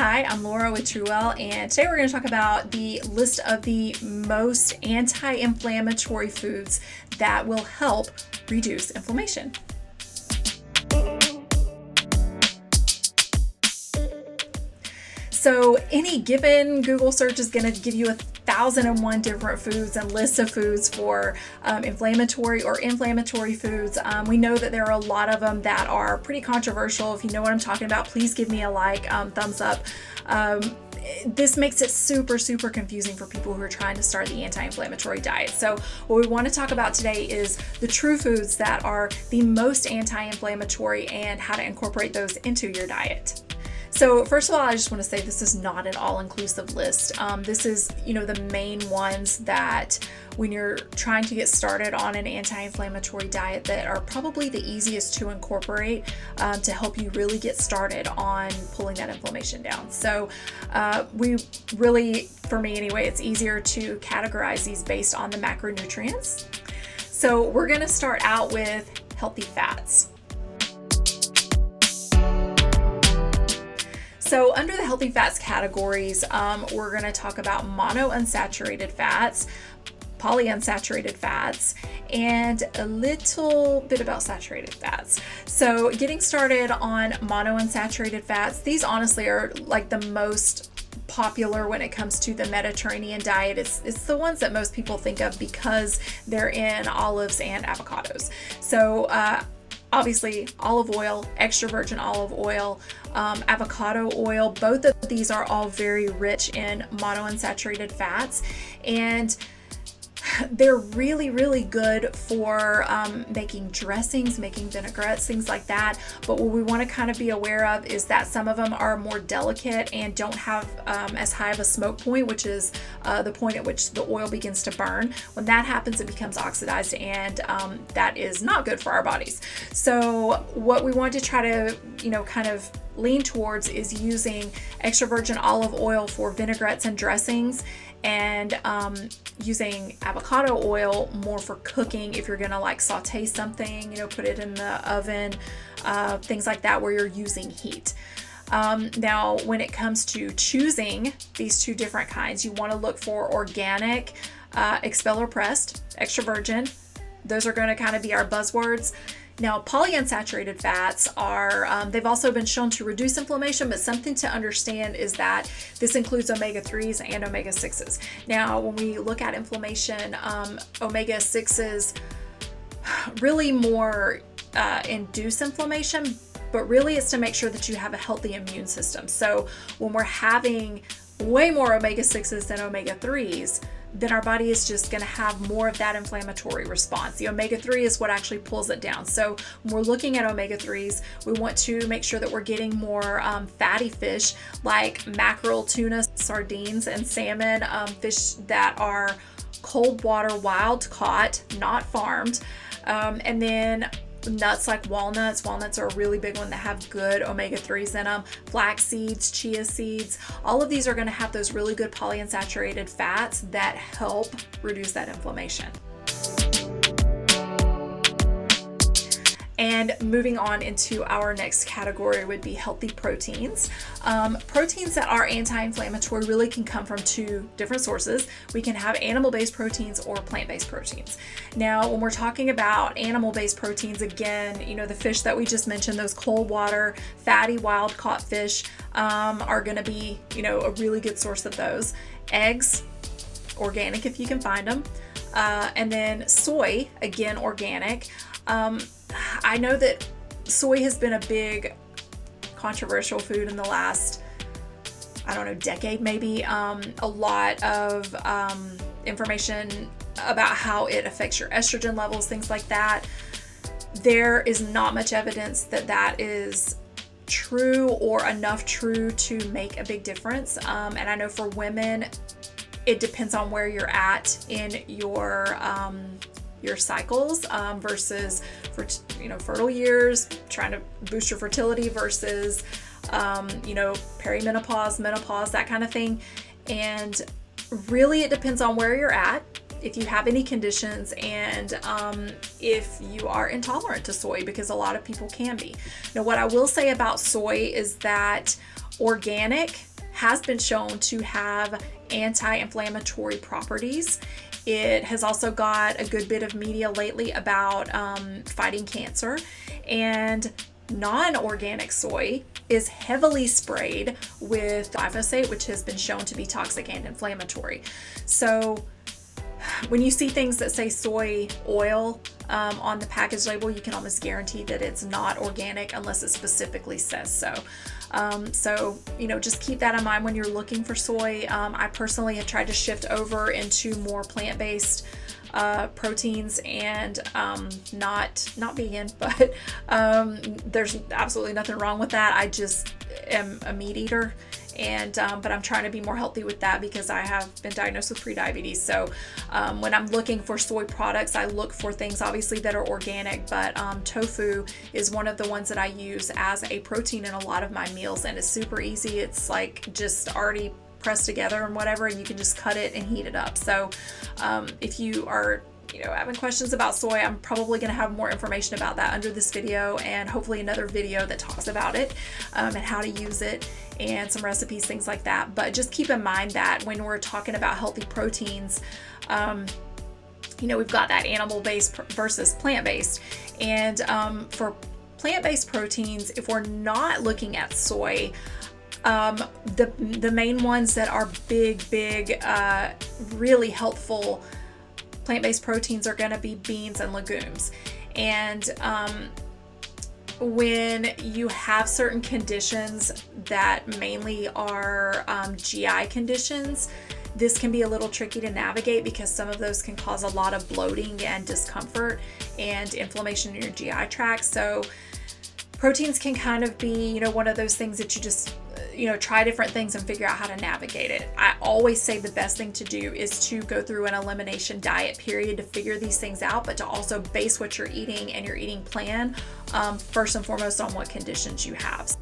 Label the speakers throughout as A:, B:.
A: Hi, I'm Laura with TrueWell, and today we're going to talk about the list of the most anti-inflammatory foods that will help reduce inflammation. So any given Google search is going to give you 1,001 different foods and lists of foods for inflammatory or inflammatory foods. We know that there are a lot of them that are pretty controversial. If you know what I'm talking about, please give me a like, thumbs up. This makes it super confusing for people who are trying to start the anti-inflammatory diet. So what we want to talk about today is the true foods that are the most anti-inflammatory and how to incorporate those into your diet. So first of all, I just want to say this is not an all-inclusive list. This is, the main ones that when you're trying to get started on an anti-inflammatory diet that are probably the easiest to incorporate to help you really get started on pulling that inflammation down. So we really, for me anyway, it's easier to categorize these based on the macronutrients. So we're going to start out with healthy fats. So under the healthy fats categories, we're going to talk about monounsaturated fats, polyunsaturated fats, and a little bit about saturated fats. So getting started on monounsaturated fats, these honestly are like the most popular when it comes to the Mediterranean diet. It's the ones that most people think of because they're in olives and avocados. So obviously olive oil, extra virgin olive oil, avocado oil, both of these are all very rich in monounsaturated fats, and they're really good for making dressings, making vinaigrettes, things like that. But what we want to kind of be aware of is that some of them are more delicate and don't have as high of a smoke point, which is the point at which the oil begins to burn. When that happens, it becomes oxidized, and that is not good for our bodies. So what we want to try to, kind of lean towards is using extra virgin olive oil for vinaigrettes and dressings, and using avocado oil more for cooking if you're gonna like saute something, put it in the oven, things like that where you're using heat. Now when it comes to choosing these two different kinds, you want to look for organic, expeller pressed, extra virgin. Those are going to kind of be our buzzwords. Now, polyunsaturated fats are, they've also been shown to reduce inflammation, but something to understand is that this includes omega-3s and omega-6s. Now, when we look at inflammation, omega-6s really more induce inflammation, but really it's to make sure that you have a healthy immune system. So when we're having way more omega-6s than omega-3s, then our body is just going to have more of that inflammatory response. The omega-3 is what actually pulls it down. So when we're looking at omega-3s, we want to make sure that we're getting more fatty fish like mackerel, tuna, sardines, and salmon, fish that are cold water, wild caught, not farmed. And then nuts like walnuts. Walnuts are a really big one that have good omega-3s in them. Flax seeds, chia seeds, all of these are going to have those really good polyunsaturated fats that help reduce that inflammation. And moving on into our next category would be healthy proteins. Proteins that are anti-inflammatory really can come from two different sources. We can have animal-based proteins or plant-based proteins. Now, when we're talking about animal-based proteins, again, the fish that we just mentioned, those cold water, fatty, wild-caught fish are going to be, a really good source of those. Eggs, organic if you can find them. And then soy, again, organic. I know that soy has been a big controversial food in the last, decade maybe. A lot of information about how it affects your estrogen levels, things like that. There is not much evidence that that is true or enough true to make a big difference. And I know for women, it depends on where you're at in your cycles versus for fertile years, trying to boost your fertility versus perimenopause, menopause, that kind of thing. And really it depends on where you're at, if you have any conditions, and if you are intolerant to soy, because a lot of people can be. Now, what I will say about soy is that organic has been shown to have anti-inflammatory properties. It has also got a good bit of media lately about fighting cancer. And non-organic soy is heavily sprayed with glyphosate, which has been shown to be toxic and inflammatory. So when you see things that say soy oil on the package label, you can almost guarantee that it's not organic unless it specifically says so. So, just keep that in mind when you're looking for soy. I personally have tried to shift over into more plant-based proteins and not vegan, but there's absolutely nothing wrong with that. I just am a meat eater. And but I'm trying to be more healthy with that because I have been diagnosed with prediabetes. So when I'm looking for soy products, I look for things obviously that are organic, but tofu is one of the ones that I use as a protein in a lot of my meals, and it's super easy. It's like just already pressed together and whatever, and you can just cut it and heat it up. So if you are having questions about soy, I'm probably going to have more information about that under this video, and hopefully another video that talks about it and how to use it and some recipes, things like that. But just keep in mind that when we're talking about healthy proteins, we've got that animal-based versus plant-based. And for plant-based proteins, if we're not looking at soy, the main ones that are big, really helpful plant-based proteins are going to be beans and legumes. And when you have certain conditions that mainly are GI conditions, this can be a little tricky to navigate because some of those can cause a lot of bloating and discomfort and inflammation in your GI tract. So proteins can kind of be, one of those things that you just, try different things and figure out how to navigate it. I always say the best thing to do is to go through an elimination diet period to figure these things out, but to also base what you're eating and your eating plan first and foremost on what conditions you have.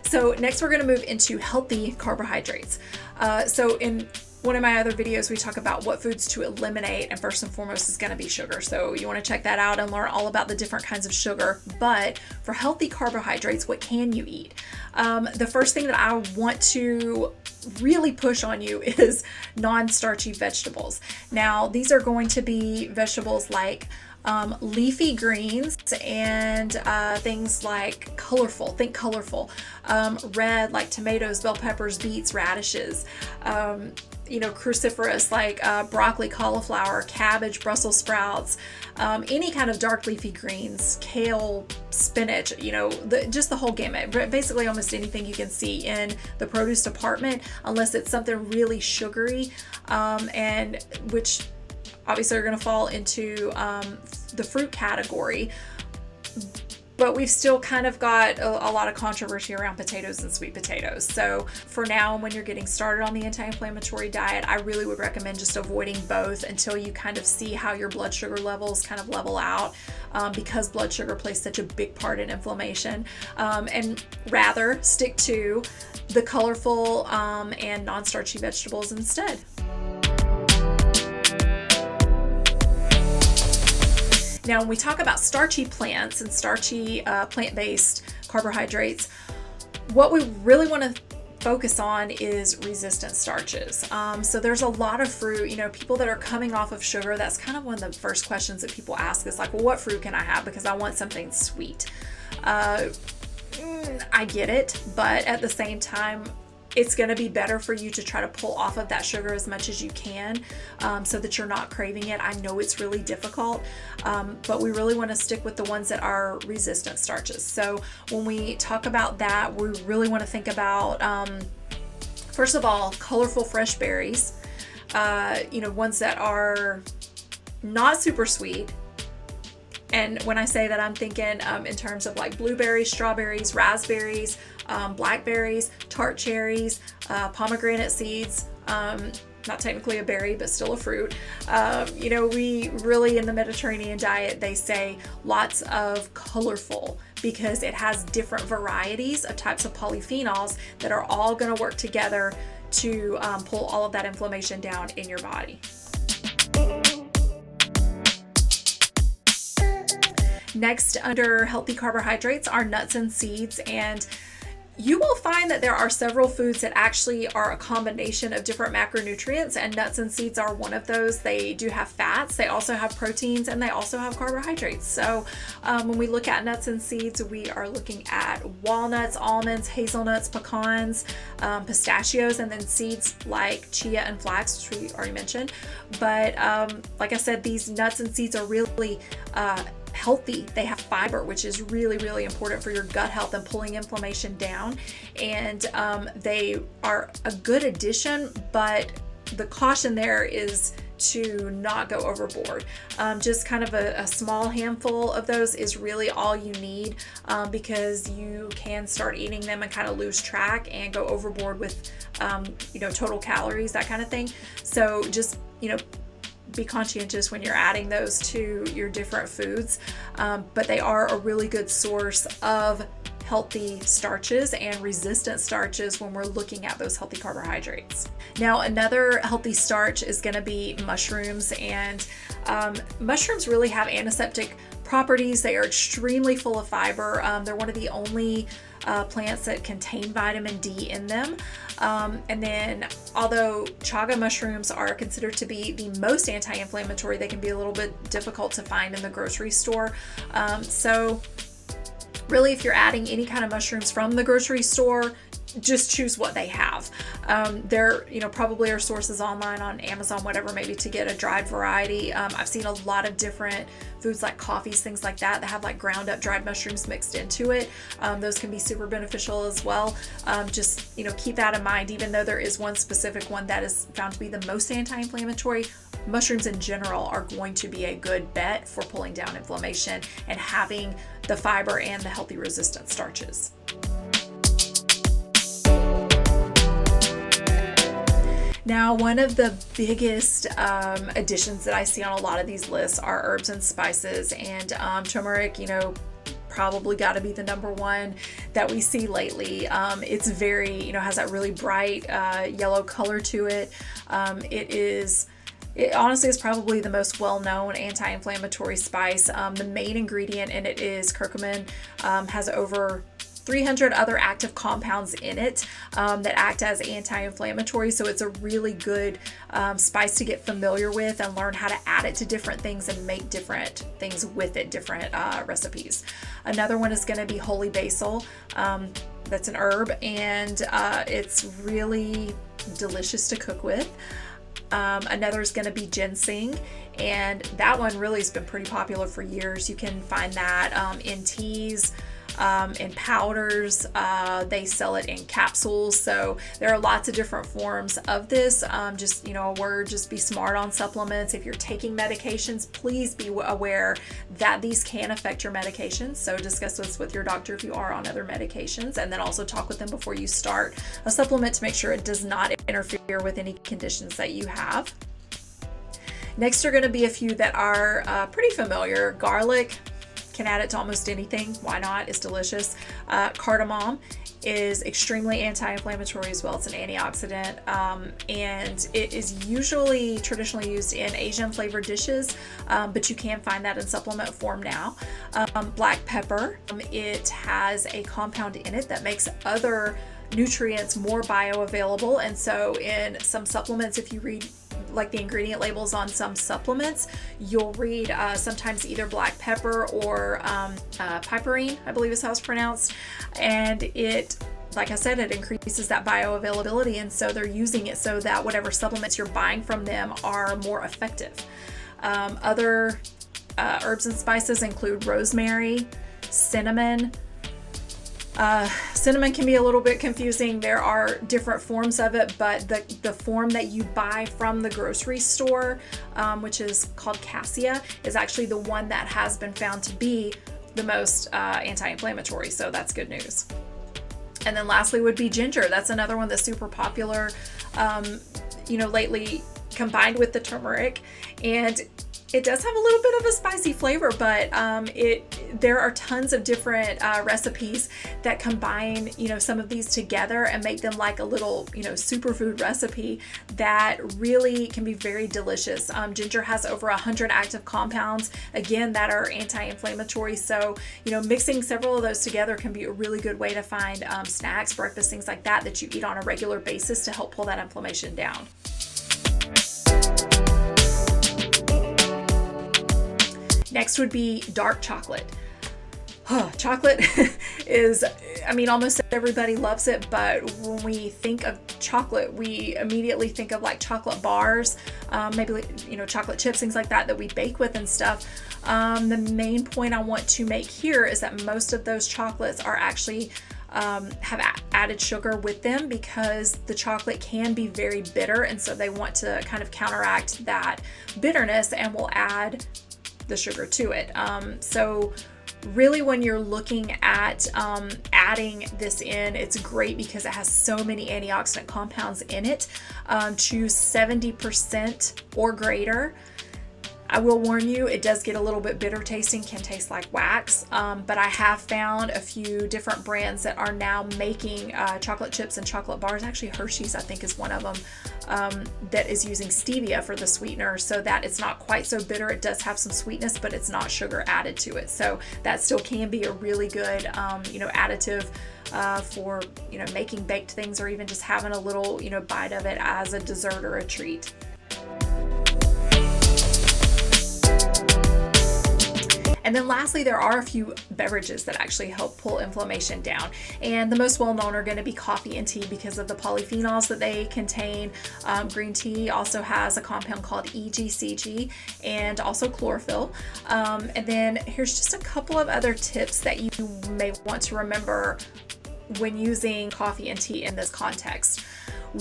A: So next we're going to move into healthy carbohydrates. So in one of my other videos, we talk about what foods to eliminate, and first and foremost is going to be sugar. So you want to check that out and learn all about the different kinds of sugar. But for healthy carbohydrates, what can you eat? The first thing that I want to really push on you is non-starchy vegetables. Now, these are going to be vegetables like leafy greens and things like colorful, red like tomatoes, bell peppers, beets, radishes, cruciferous like broccoli, cauliflower, cabbage, Brussels sprouts, any kind of dark leafy greens, kale, spinach, just the whole gamut. Basically almost anything you can see in the produce department, unless it's something really sugary, and which obviously are going to fall into the fruit category. But we've still kind of got a lot of controversy around potatoes and sweet potatoes. So for now, when you're getting started on the anti-inflammatory diet, I really would recommend just avoiding both until you kind of see how your blood sugar levels kind of level out, because blood sugar plays such a big part in inflammation, and rather stick to the colorful and non-starchy vegetables instead. Now, when we talk about starchy plants and starchy plant-based carbohydrates, what we really want to focus on is resistant starches. So there's a lot of fruit, people that are coming off of sugar. That's kind of one of the first questions that people ask is like, well, what fruit can I have? Because I want something sweet. I get it, but at the same time, it's going to be better for you to try to pull off of that sugar as much as you can, so that you're not craving it. I know it's really difficult, but we really want to stick with the ones that are resistant starches. So when we talk about that, we really want to think about, first of all, colorful fresh berries, ones that are not super sweet. And when I say that, I'm thinking in terms of like blueberries, strawberries, raspberries, blackberries, tart cherries, pomegranate seeds, not technically a berry, but still a fruit. We really, in the Mediterranean diet, they say lots of colorful because it has different varieties of types of polyphenols that are all going to work together to pull all of that inflammation down in your body. Next, under healthy carbohydrates are nuts and seeds, and you will find that there are several foods that actually are a combination of different macronutrients, and nuts and seeds are one of those. They do have fats, they also have proteins, and they also have carbohydrates. So when we look at nuts and seeds, we are looking at walnuts, almonds, hazelnuts, pecans, pistachios, and then seeds like chia and flax, which we already mentioned. But like I said, these nuts and seeds are really healthy. They have fiber, which is really, really important for your gut health and pulling inflammation down. And they are a good addition, but the caution there is to not go overboard. Just kind of a small handful of those is really all you need, because you can start eating them and kind of lose track and go overboard with total calories, that kind of thing. So just be conscientious when you're adding those to your different foods, but they are a really good source of healthy starches and resistant starches when we're looking at those healthy carbohydrates. Now, another healthy starch is going to be mushrooms, and mushrooms really have antiseptic properties. They are extremely full of fiber. They're one of the only plants that contain vitamin D in them. And then, although chaga mushrooms are considered to be the most anti-inflammatory, they can be a little bit difficult to find in the grocery store. So really, if you're adding any kind of mushrooms from the grocery store, just choose what they have. There, probably are sources online on Amazon, whatever, maybe to get a dried variety. I've seen a lot of different foods like coffees, things like that have like ground up dried mushrooms mixed into it. Those can be super beneficial as well. Just, keep that in mind. Even though there is one specific one that is found to be the most anti-inflammatory, mushrooms in general are going to be a good bet for pulling down inflammation and having the fiber and the healthy resistant starches. Now, one of the biggest additions that I see on a lot of these lists are herbs and spices, and turmeric, probably got to be the number one that we see lately. It's very, has that really bright yellow color to it. It honestly is probably the most well-known anti-inflammatory spice. The main ingredient in it is curcumin, has over 300 other active compounds in it that act as anti-inflammatory. So it's a really good spice to get familiar with and learn how to add it to different things and make different things with it, different recipes. Another one is going to be holy basil. That's an herb, and it's really delicious to cook with. Another is going to be ginseng, and that one really has been pretty popular for years. You can find that in teas, in powders. They sell it in capsules. So there are lots of different forms of this. Just be smart on supplements. If you're taking medications, please be aware that these can affect your medications. So discuss this with your doctor if you are on other medications, and then also talk with them before you start a supplement to make sure it does not interfere with any conditions that you have. Next are going to be a few that are pretty familiar. Garlic, can add it to almost anything. Why not? It's delicious. Cardamom is extremely anti-inflammatory as well. It's an antioxidant, and it is usually traditionally used in Asian flavored dishes, but you can find that in supplement form now. Black pepper, it has a compound in it that makes other nutrients more bioavailable, and so in some supplements, if you read like the ingredient labels on some supplements, you'll read sometimes either black pepper or piperine, I believe is how it's pronounced, and it, like I said, it increases that bioavailability, and so they're using it so that whatever supplements you're buying from them are more effective. Other herbs and spices include rosemary, cinnamon. Cinnamon can be a little bit confusing. There are different forms of it, but the form that you buy from the grocery store, which is called cassia, is actually the one that has been found to be the most anti-inflammatory, so that's good news. And then lastly would be ginger. That's another one that's super popular, lately, combined with the turmeric, and it does have a little bit of a spicy flavor, but it there are tons of different recipes that combine, some of these together and make them like a little, superfood recipe that really can be very delicious. Ginger has over 100 active compounds, again, that are anti-inflammatory. So, mixing several of those together can be a really good way to find snacks, breakfast, things like that you eat on a regular basis to help pull that inflammation down. Next would be dark chocolate. Chocolate is, almost everybody loves it, but when we think of chocolate, we immediately think of like chocolate bars, maybe, chocolate chips, things like that we bake with and stuff. The main point I want to make here is that most of those chocolates are actually have added sugar with them because the chocolate can be very bitter, and so they want to kind of counteract that bitterness and will add the sugar to it. So really, when you're looking at adding this in, it's great because it has so many antioxidant compounds in it, to 70% or greater. I will warn you, it does get a little bit bitter tasting, can taste like wax, but I have found a few different brands that are now making chocolate chips and chocolate bars. Actually, Hershey's, I think, is one of them, that is using stevia for the sweetener so that it's not quite so bitter. It does have some sweetness, but it's not sugar added to it. So that still can be a really good, additive for, making baked things or even just having a little, bite of it as a dessert or a treat. And then lastly, there are a few beverages that actually help pull inflammation down. And the most well-known are going to be coffee and tea because of the polyphenols that they contain. Green tea also has a compound called EGCG and also chlorophyll. And then here's just a couple of other tips that you may want to remember when using coffee and tea in this context.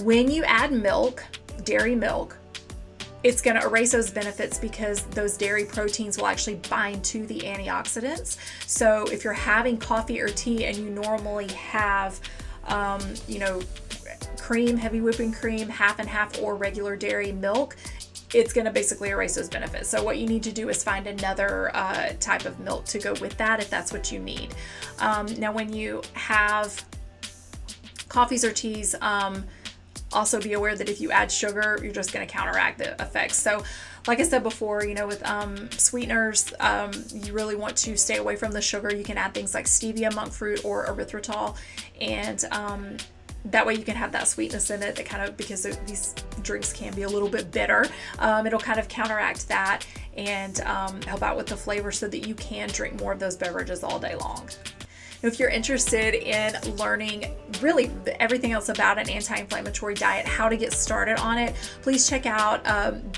A: When you add milk, dairy milk, it's going to erase those benefits because those dairy proteins will actually bind to the antioxidants. So if you're having coffee or tea and you normally have, cream, heavy whipping cream, half and half, or regular dairy milk, it's going to basically erase those benefits. So what you need to do is find another type of milk to go with that if that's what you need. Now, when you have coffees or teas, also be aware that if you add sugar, you're just going to counteract the effects. So like I said before, with sweeteners, you really want to stay away from the sugar. You can add things like stevia, monk fruit, or erythritol, and that way you can have that sweetness in it that kind of, because these drinks can be a little bit bitter, it'll kind of counteract that and help out with the flavor so that you can drink more of those beverages all day long. If you're interested in learning really everything else about an anti-inflammatory diet, how to get started on it, please check out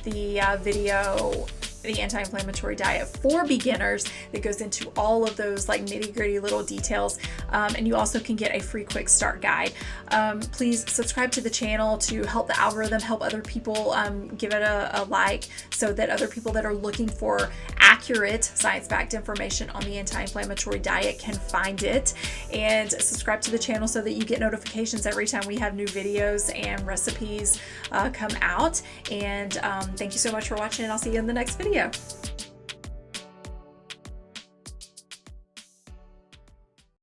A: the video, The Anti-Inflammatory Diet for Beginners, that goes into all of those like nitty-gritty little details. And you also can get a free quick start guide. Please subscribe to the channel to help the algorithm, help other people, give it a like so that other people that are looking for accurate science-backed information on the anti-inflammatory diet can find it. And subscribe to the channel so that you get notifications every time we have new videos and recipes come out. And thank you so much for watching, and I'll see you in the next video.